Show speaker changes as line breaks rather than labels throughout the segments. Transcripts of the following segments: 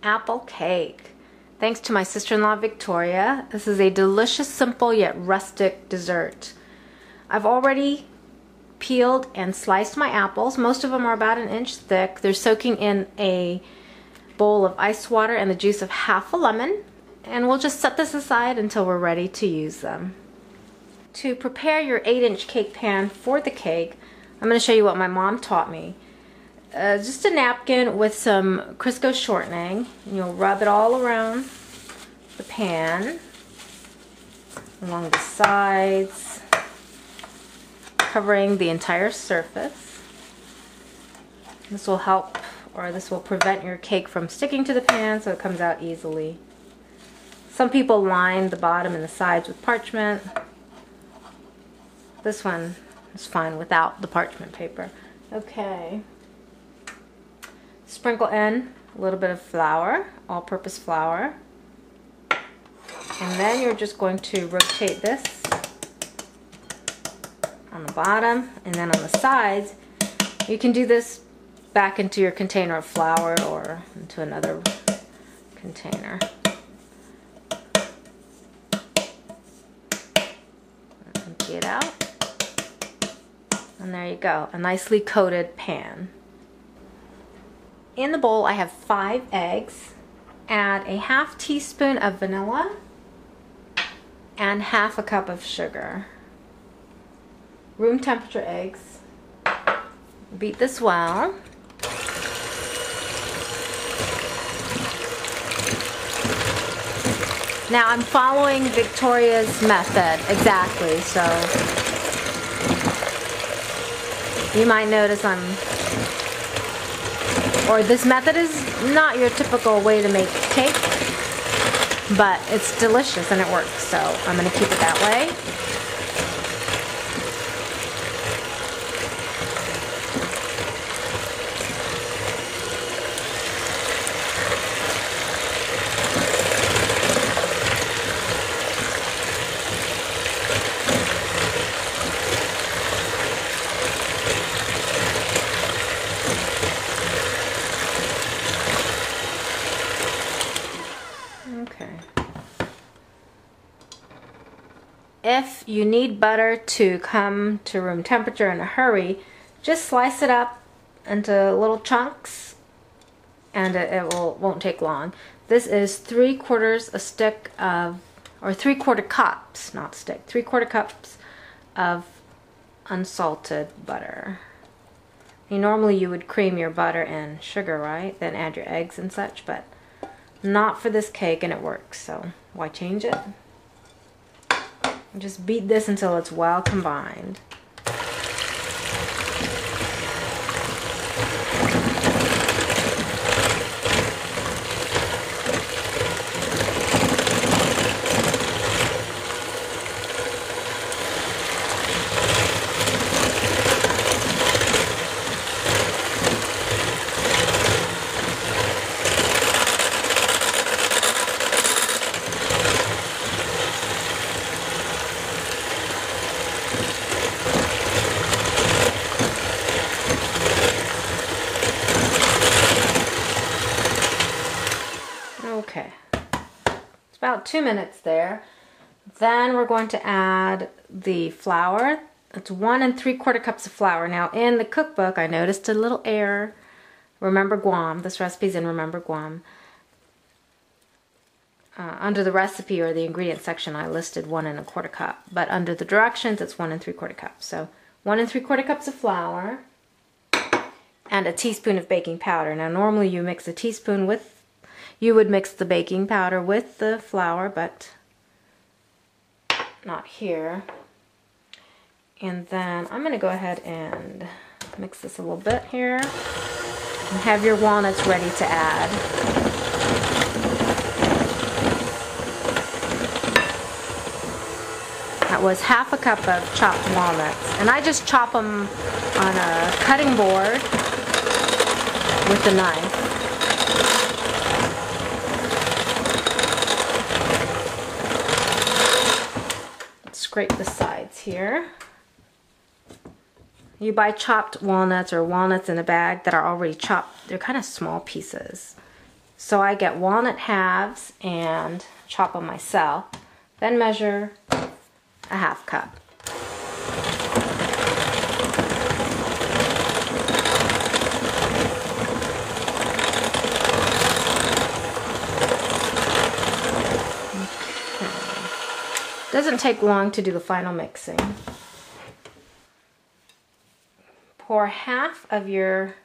apple cake. Thanks to my sister-in-law Victoria. This is a delicious, simple yet rustic dessert. I've already peeled and sliced my apples. Most of them are about 1 inch thick. They're soaking in a bowl of ice water and the juice of half a lemon. And we'll just set this aside until we're ready to use them. To prepare your 8-inch cake pan for the cake, I'm going to show you what my mom taught me. Just a napkin with some Crisco shortening. And you'll rub it all around the pan, along the sides, covering the entire surface. This will help, or this will prevent your cake from sticking to the pan so it comes out easily. Some people line the bottom and the sides with parchment. This one is fine without the parchment paper. Okay. Sprinkle in a little bit of flour, all-purpose flour. And then you're just going to rotate this on the bottom and then on the sides. You can do this back into your container of flour or into another container. Empty it out. And there you go, a nicely coated pan. In the bowl I have 5 eggs. Add a ½ teaspoon of vanilla and ½ cup of sugar. Room temperature eggs. Beat this well. Now I'm following Victoria's method exactly, so you might notice this method is not your typical way to make cake, but it's delicious and it works, so I'm going to keep it that way. If you need butter to come to room temperature in a hurry, just slice it up into little chunks and it won't take long. This is 3/4 a stick of, or 3/4 cups, not stick, 3/4 cups of unsalted butter. Normally you would cream your butter in sugar, right? Then add your eggs and such, but not for this cake, and it works, so why change it? Just beat this until it's well combined. Okay, it's about 2 minutes there. Then we're going to add the flour. It's 1 3/4 cups of flour. Now in the cookbook I noticed a little error. Remember Guam, this recipe's in Remember Guam. Under the recipe or the ingredient section I listed 1 1/4 cup, but under the directions it's 1 3/4 cups. So 1 3/4 cups of flour and a teaspoon of baking powder. Now normally you mix a teaspoon with, you would mix the baking powder with the flour, but not here. And then I'm going to go ahead and mix this a little bit here. And have your walnuts ready to add. That was ½ cup of chopped walnuts. And I just chop them on a cutting board with the knife. Scrape the sides here. You buy chopped walnuts or walnuts in a bag that are already chopped. They're kind of small pieces. So I get walnut halves and chop them myself. Then measure a half cup. Doesn't take long to do the final mixing. Pour half of your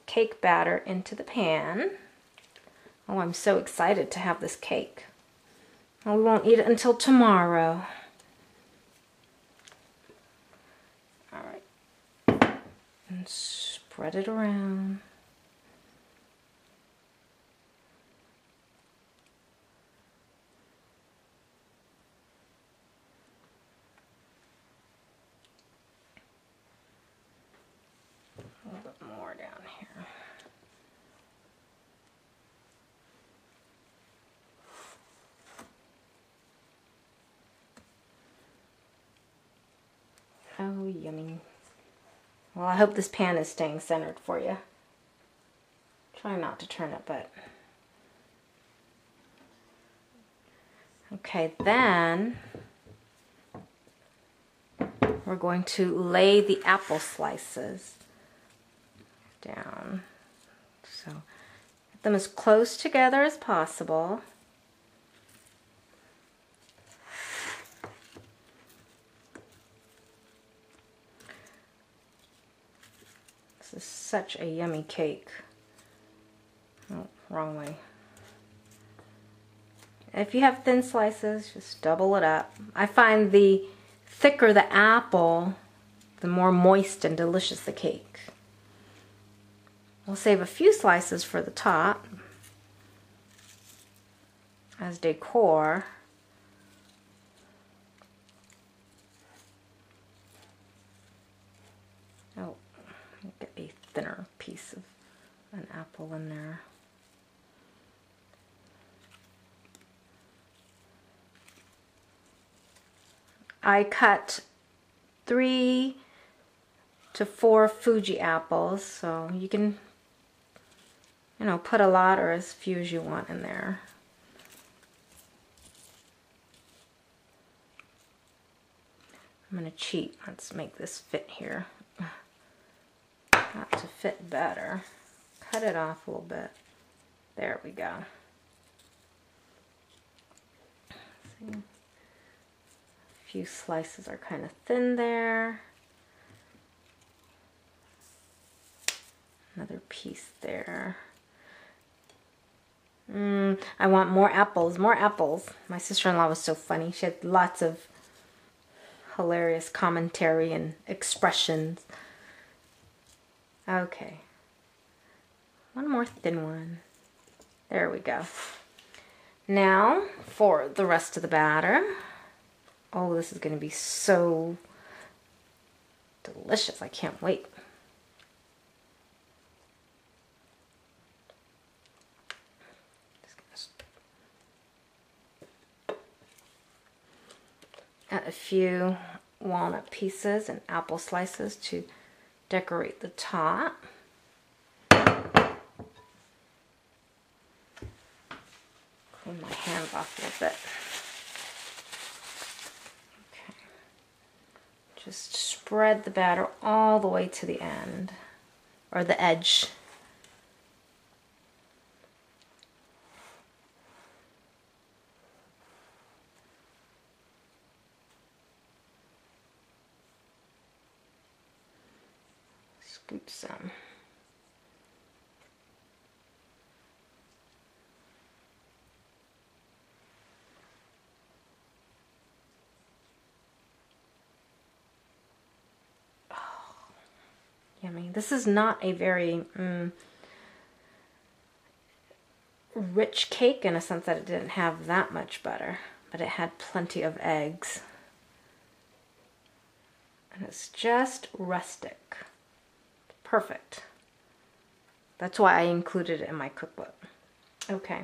cake batter into the pan. Oh, I'm so excited to have this cake. Well, we won't eat it until tomorrow. All right. And spread it around. A little bit more down here. Oh, yummy. Well, I hope this pan is staying centered for you. Try not to turn it, but... Okay, then we're going to lay the apple slices down. So get them as close together as possible. This is such a yummy cake. Oh, wrong way. If you have thin slices, just double it up. I find the thicker the apple, the more moist and delicious the cake. We'll save a few slices for the top as decor. Oh, get a thinner piece of an apple in there. I cut 3 to 4 Fuji apples, so you can, you know, put a lot or as few as you want in there. I'm going to cheat. Let's make this fit here. Got to fit better. Cut it off a little bit. There we go. See? A few slices are kind of thin there. Another piece there. I want more apples, more apples. My sister-in-law was so funny. She had lots of hilarious commentary and expressions. Okay. One more thin one. There we go. Now for the rest of the batter. Oh, this is going to be so delicious. I can't wait. Add a few walnut pieces and apple slices to decorate the top. Clean my hands off a little bit. Okay. Just spread the batter all the way to the end, or the edge. Scoop some. Oh, yummy. This is not a very rich cake in a sense that it didn't have that much butter, but it had plenty of eggs. And it's just rustic. Perfect. That's why I included it in my cookbook. Okay.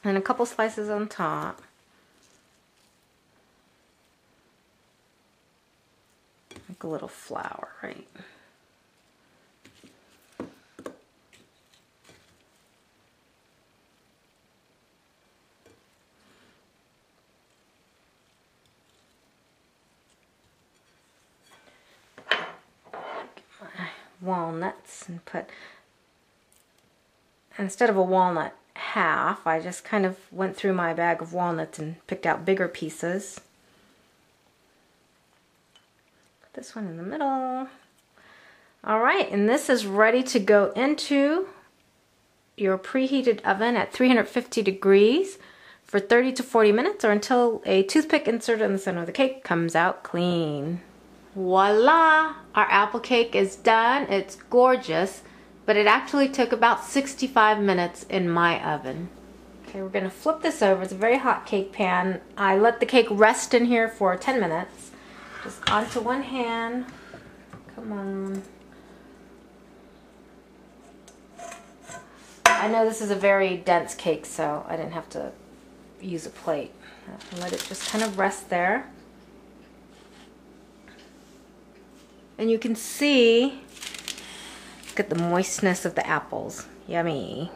And a couple slices on top. Like a little flower, right? walnuts and put, instead of a walnut half, I just kind of went through my bag of walnuts and picked out bigger pieces. Put this one in the middle. All right, and this is ready to go into your preheated oven at 350 degrees for 30 to 40 minutes, or until a toothpick inserted in the center of the cake comes out clean. Voila! Our apple cake is done. It's gorgeous, but it actually took about 65 minutes in my oven. Okay, we're gonna flip this over. It's a very hot cake pan. I let the cake rest in here for 10 minutes. Just onto one hand. Come on. I know this is a very dense cake, so I didn't have to use a plate. Let it just kind of rest there. And you can see, look at the moistness of the apples. Yummy.